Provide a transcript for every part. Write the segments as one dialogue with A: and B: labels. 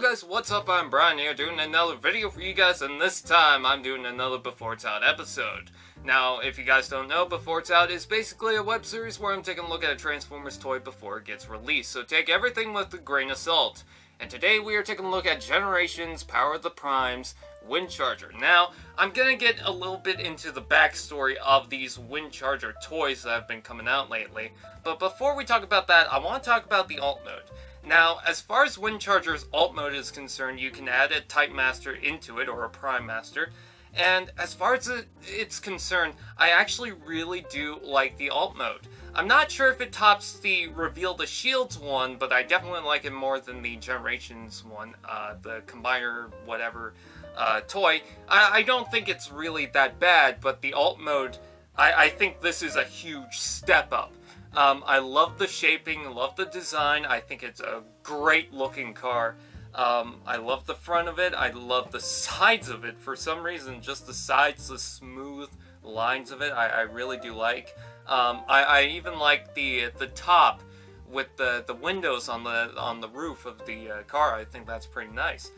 A: guys, what's up? I'm Brian here doing another video for you guys, and this time I'm doing another Before It's Out episode. Now, if you guys don't know, Before It's Out is basically a web series where I'm taking a look at a Transformers toy before it gets released, so take everything with a grain of salt. And today we are taking a look at Generations, Power of the Primes, Windcharger. Now, I'm gonna get a little bit into the backstory of these Windcharger toys that have been coming out lately, but before we talk about that, I want to talk about the alt mode. Now, as far as Windcharger's alt mode is concerned, you can add a Type Master into it, or a Prime Master, and as far as it's concerned, I actually really do like the alt mode. I'm not sure if it tops the Reveal the Shields one, but I definitely like it more than the Generations one, the Combiner whatever toy. I don't think it's really that bad, but the alt mode, I think this is a huge step up. I love the shaping, love the design. I think it's a great looking car. I love the front of it. I love the sides of it. For some reason, just the sides, the smooth lines of it, I really do like. I even like the top with the windows on the roof of the car. I think that's pretty nice.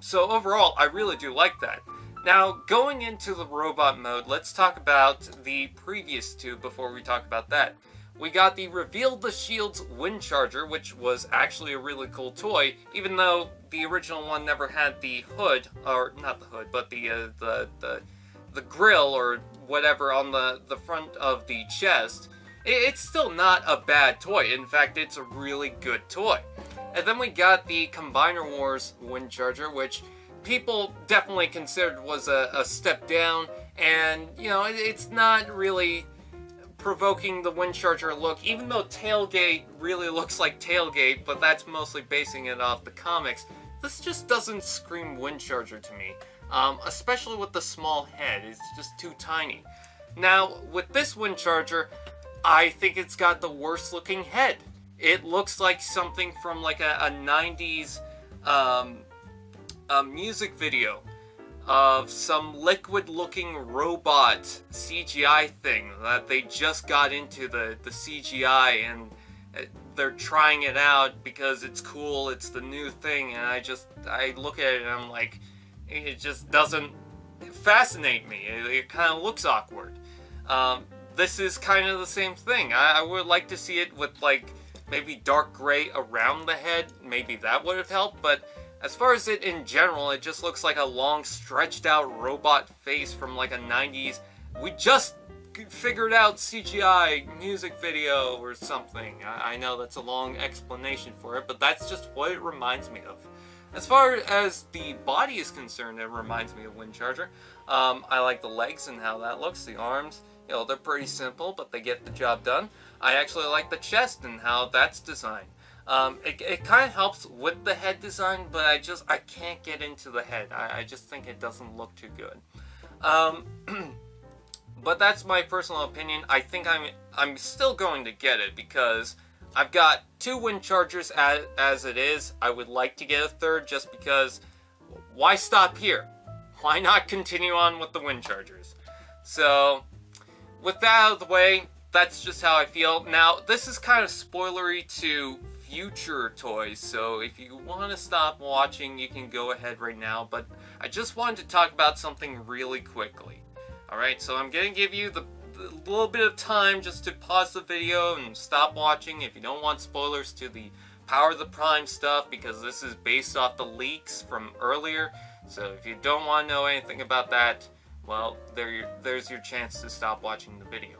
A: So overall, I really do like that. Now, going into the robot mode, let's talk about the previous two before we talk about that. We got the Reveal the Shields Windcharger, which was actually a really cool toy, even though the original one never had the hood, or not the hood, but the grill or whatever on the front of the chest. It's still not a bad toy. In fact, it's a really good toy. And then we got the Combiner Wars Windcharger, which people definitely considered was a step down, and, you know, it's not really provoking the Windcharger look, even though Tailgate really looks like Tailgate, but that's mostly basing it off the comics. This just doesn't scream Windcharger to me, especially with the small head. It's just too tiny. Now, with this Windcharger, I think it's got the worst looking head. It looks like something from like a 90s music video of some liquid-looking robot CGI thing that they just got into the CGI, and they're trying it out because it's cool, it's the new thing, and I look at it and I'm like, it just doesn't fascinate me. It kind of looks awkward. This is kind of the same thing. I would like to see it with like maybe dark gray around the head. Maybe that would have helped, but as far as it in general, it just looks like a long, stretched-out robot face from like a 90s, we just figured out CGI music video or something. I know that's a long explanation for it, but that's just what it reminds me of. As far as the body is concerned, it reminds me of Windcharger. I like the legs and how that looks, the arms. You know, they're pretty simple, but they get the job done. I actually like the chest and how that's designed. It kind of helps with the head design, but I can't get into the head. I just think it doesn't look too good. But that's my personal opinion. I think I'm still going to get it because I've got two Windchargers as it is. I would like to get a third just because why stop here? Why not continue on with the Windchargers? So, with that out of the way, that's just how I feel. Now, this is kind of spoilery to future toys, so if you want to stop watching, you can go ahead right now, but I just wanted to talk about something really quickly. Alright, so I'm going to give you the little bit of time just to pause the video and stop watching if you don't want spoilers to the Power of the Prime stuff, because this is based off the leaks from earlier, so if you don't want to know anything about that, well, there's your chance to stop watching the video.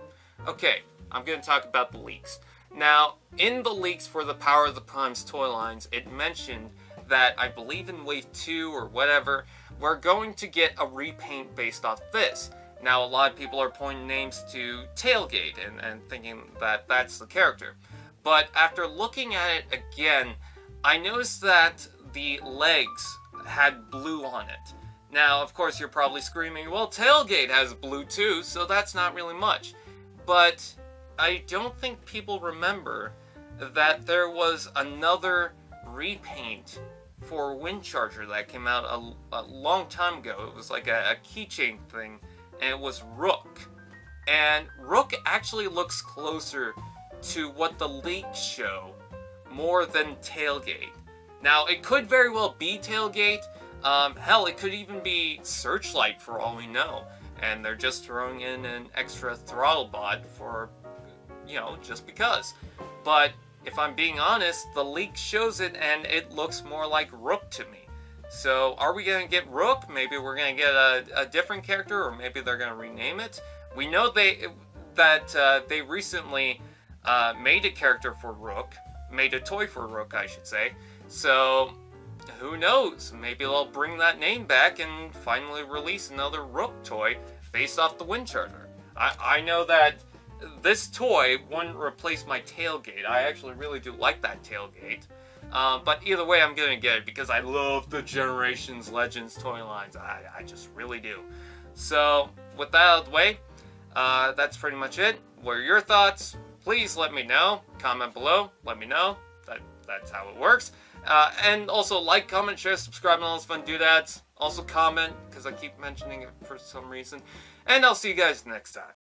A: Okay, I'm going to talk about the leaks. Now, in the leaks for the Power of the Prime's toy lines, it mentioned that, I believe in Wave 2 or whatever, we're going to get a repaint based off this. Now, a lot of people are pointing names to Tailgate and thinking that that's the character. But after looking at it again, I noticed that the legs had blue on it. Now, of course, you're probably screaming, well, Tailgate has blue too, so that's not really much. But I don't think people remember that there was another repaint for Windcharger that came out a long time ago. It was like a keychain thing, and it was Rook. And Rook actually looks closer to what the leaks show more than Tailgate. Now, it could very well be Tailgate. Hell, it could even be Searchlight for all we know. And they're just throwing in an extra throttle bot for, you know, just because. But if I'm being honest, the leak shows it and it looks more like Rook to me. So are we going to get Rook? Maybe we're going to get a different character, or maybe they're going to rename it. We know that they recently made a character for Rook. Made a toy for Rook, I should say. So who knows? Maybe they'll bring that name back and finally release another Rook toy based off the Windcharger. I know that this toy wouldn't replace my Tailgate. I actually really do like that Tailgate. But either way, I'm going to get it because I love the Generations Legends toy lines. I just really do. So, with that out of the way, that's pretty much it. What are your thoughts? Please let me know. Comment below. Let me know. That's how it works. And also like, comment, share, subscribe, and all those fun doodads. Also comment, because I keep mentioning it for some reason. And I'll see you guys next time.